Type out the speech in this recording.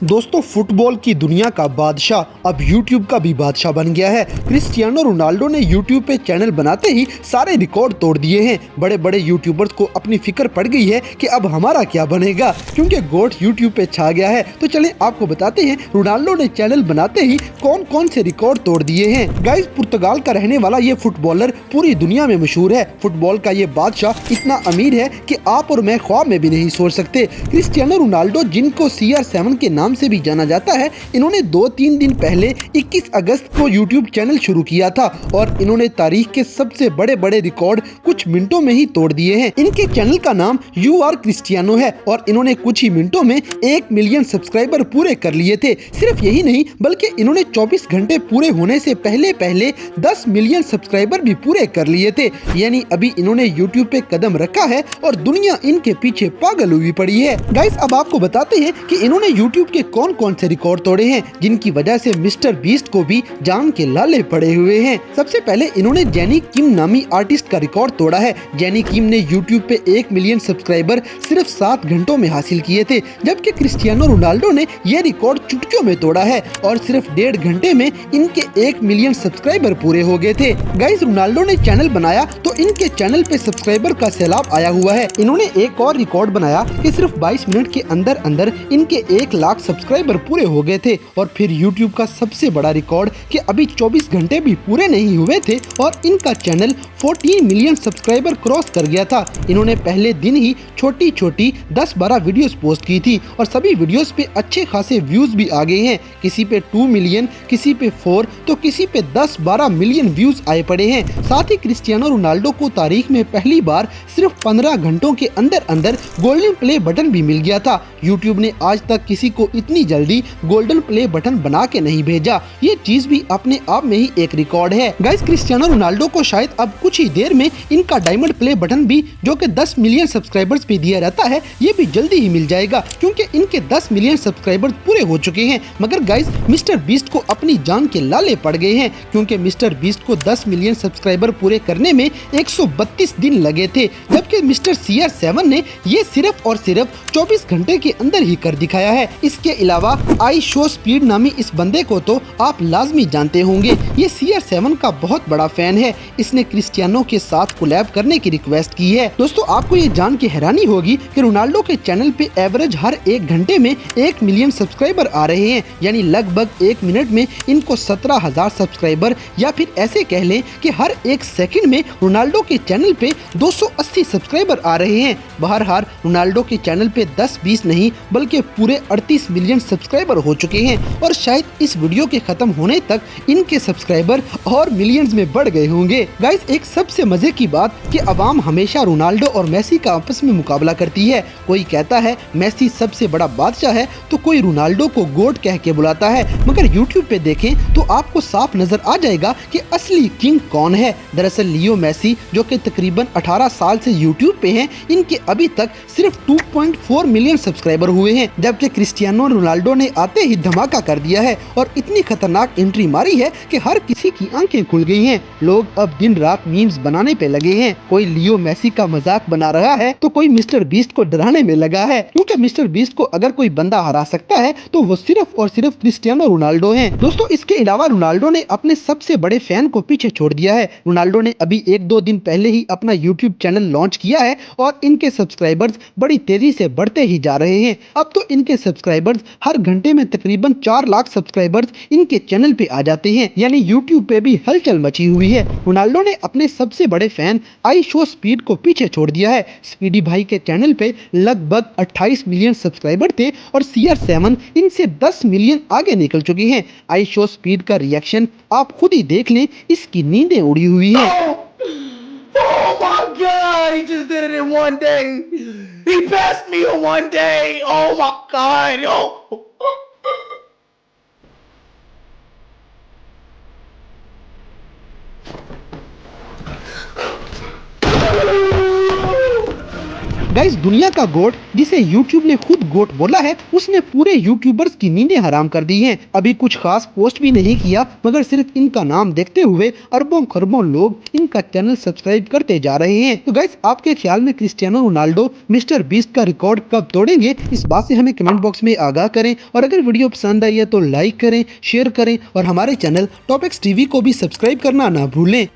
दोस्तों फुटबॉल की दुनिया का बादशाह अब यूट्यूब का भी बादशाह बन गया है। क्रिस्टियानो रोनाल्डो ने यूट्यूब पे चैनल बनाते ही सारे रिकॉर्ड तोड़ दिए हैं। बड़े बड़े यूट्यूबर्स को अपनी फिक्र पड़ गई है कि अब हमारा क्या बनेगा, क्योंकि गोट यूट्यूब पे छा गया है। तो चलें आपको बताते हैं रोनाल्डो ने चैनल बनाते ही कौन कौन से रिकॉर्ड तोड़ दिए हैं। गाइस, पुर्तगाल का रहने वाला ये फुटबॉलर पूरी दुनिया में मशहूर है। फुटबॉल का ये बादशाह इतना अमीर है कि आप और मैं ख्वाब में भी नहीं सोच सकते। क्रिस्टियानो रोनाल्डो, जिनको CR7 के नाम से भी जाना जाता है, इन्होंने 2-3 दिन पहले 21 अगस्त को यूट्यूब चैनल शुरू किया था और इन्होंने तारीख के सबसे बड़े बड़े रिकॉर्ड कुछ मिनटों में ही तोड़ दिए हैं। इनके चैनल का नाम यू आर क्रिस्टियानो है और इन्होंने कुछ ही मिनटों में 1 मिलियन सब्सक्राइबर पूरे कर लिए थे। सिर्फ यही नहीं, बल्कि इन्होंने 24 घंटे पूरे होने से पहले पहले 10 मिलियन सब्सक्राइबर भी पूरे कर लिए थे। यानी अभी इन्होंने यूट्यूब पे कदम रखा है और दुनिया इनके पीछे पागल हुई पड़ी है। गाइस, अब आपको बताते हैं कि इन्होंने यूट्यूब के कौन कौन से रिकॉर्ड तोड़े हैं, जिनकी वजह से मिस्टर बीस्ट को भी जान के लाले पड़े हुए हैं। सबसे पहले इन्होंने जेनी किम नामी आर्टिस्ट का रिकॉर्ड तोड़ा है। जेनी किम ने यूट्यूब पे 1 मिलियन सब्सक्राइबर सिर्फ 7 घंटों में हासिल किए थे, जबकि क्रिस्टियानो रोनाल्डो ने यह रिकॉर्ड चुटकियों में तोड़ा है और सिर्फ 1.5 घंटे में इनके 1 मिलियन सब्सक्राइबर पूरे हो गए थे। गाइस, रोनाल्डो ने चैनल बनाया तो इनके चैनल पे सब्सक्राइबर का सैलाब आया हुआ है। इन्होंने एक और रिकॉर्ड बनाया कि सिर्फ 22 मिनट के अंदर अंदर इनके 1 लाख सब्सक्राइबर पूरे हो गए थे। और फिर यूट्यूब का सबसे बड़ा रिकॉर्ड कि अभी 24 घंटे भी पूरे नहीं हुए थे और इनका चैनल 14 मिलियन सब्सक्राइबर क्रॉस कर गया था। इन्होंने पहले दिन ही छोटी छोटी 10-12 वीडियोस पोस्ट की थी और सभी वीडियोस पे अच्छे खासे व्यूज भी आ गए हैं। किसी पे 2 मिलियन, किसी पे 4 तो किसी पे 10-12 मिलियन व्यूज आए पड़े हैं। साथ ही क्रिस्टियानो रोनाल्डो को तारीख में पहली बार सिर्फ 15 घंटों के अंदर अंदर गोल्डन प्ले बटन भी मिल गया था। यूट्यूब ने आज तक किसी को इतनी जल्दी गोल्डन प्ले बटन बना के नहीं भेजा। ये चीज भी अपने आप में ही एक रिकॉर्ड है। गाइस, क्रिस्टियानो रोनाल्डो को शायद अब कुछ ही देर में इनका डायमंड प्ले बटन भी, जो कि 10 मिलियन सब्सक्राइबर्स पे दिया रहता है, ये भी जल्दी ही मिल जाएगा, क्योंकि इनके 10 मिलियन सब्सक्राइबर्स पूरे हो चुके हैं। मगर गाइस, मिस्टर बीस्ट को अपनी जान के लाले पड़ गए हैं, क्योंकि मिस्टर बीस्ट को 10 मिलियन सब्सक्राइबर पूरे करने में 132 दिन लगे थे, जबकि मिस्टर CR7 ने ये सिर्फ और सिर्फ 24 घंटे के अंदर ही कर दिखाया है। इसके अलावा आई शो स्पीड नामी इस बंदे को तो आप लाजमी जानते होंगे। ये CR7 का बहुत बड़ा फैन है। इसने क्रिस्टियानो के साथ कोलैब करने की रिक्वेस्ट की है। दोस्तों, आपको ये जान के हैरानी होगी कि रोनाल्डो के चैनल पे एवरेज हर 1 घंटे में 1 मिलियन सब्सक्राइबर आ रहे हैं। यानी लगभग 1 मिनट में इनको 17,000 सब्सक्राइबर, या फिर ऐसे कह लें कि हर 1 सेकंड में रोनाल्डो के चैनल पे 280 सब्सक्राइबर आ रहे हैं। बहरहाल रोनाल्डो के चैनल पे 10-20 नहीं बल्कि पूरे 38 मिलियन सब्सक्राइबर हो चुके हैं और शायद इस वीडियो के खत्म होने तक इनके सब्सक्राइबर और मिलियंस में बढ़ गए होंगे। गाइस, एक सबसे मजे की बात कि अवाम हमेशा रोनाल्डो और मेसी का आपस में मुकाबला करती है। कोई कहता है मेसी सबसे बड़ा बादशाह है तो कोई रोनाल्डो को गोट कह के बुलाता है। मगर यूट्यूब पे देखें तो आपको साफ नजर आ जाएगा कि असली किंग कौन है। दरअसल लियो मेसी, जो कि तकरीबन 18 साल से यूट्यूब पे हैं, इनके अभी तक सिर्फ 2.4 मिलियन सब्सक्राइबर हुए हैं, जबकि क्रिस्टियानो रोनाल्डो ने आते ही धमाका कर दिया है और इतनी खतरनाक एंट्री मारी है कि हर किसी की आंखें खुल गई हैं। लोग अब दिन रात मीम्स बनाने पे लगे हैं। कोई लियो मेसी का मजाक बना रहा है तो कोई मिस्टर बीस्ट को डराने में लगा है, क्योंकि मिस्टर बीस्ट को अगर कोई बंदा हरा सकता है तो वो सिर्फ और सिर्फ क्रिस्टियानो रोनाल्डो हैं। दोस्तों, इसके अलावा रोनाल्डो ने अपने सबसे बड़े फैन को पीछे छोड़ दिया है। रोनाल्डो ने अभी 1-2 दिन पहले ही अपना यूट्यूब चैनल लॉन्च किया है और इनके सब्सक्राइबर्स बड़ी तेजी से बढ़ते ही जा रहे हैं। अब तो इनके सब्सक्राइबर्स हर घंटे में तकरीबन 4 लाख सब्सक्राइबर्स इनके चैनल पे आ जाते हैं। यानी यूट्यूब पे भी हलचल मची हुई है। रोनाल्डो ने अपने सबसे बड़े फैन आई शो स्पीड को पीछे छोड़ दिया है। स्पीडी भाई के चैनल पे लगभग 28 मिलियन सब्सक्राइबर थे और CR7 इनसे 10 मिलियन आगे निकल चुके हैं। आई शो स्पीड का रिएक्शन आप खुद ही देख लें, इसकी नींदें उड़ी हुई हैं। Oh my God! He just did it in one day. He passed me in one day. Oh my God! Oh. Guys दुनिया का गोट जिसे यूट्यूब ने खुद गोट बोला है, उसने पूरे यूट्यूबर्स की नींदें हराम कर दी हैं। अभी कुछ खास पोस्ट भी नहीं किया, मगर सिर्फ इनका नाम देखते हुए अरबों खरबों लोग इनका चैनल सब्सक्राइब करते जा रहे हैं। तो गाइस आपके ख्याल में क्रिस्टियानो रोनाल्डो मिस्टर बीस्ट का रिकॉर्ड कब तोड़ेंगे? इस बात से हमें कमेंट बॉक्स में आगाह करें, और अगर वीडियो पसंद आई है तो लाइक करें, शेयर करें और हमारे चैनल टॉप एक्स टीवी को भी सब्सक्राइब करना ना भूलें।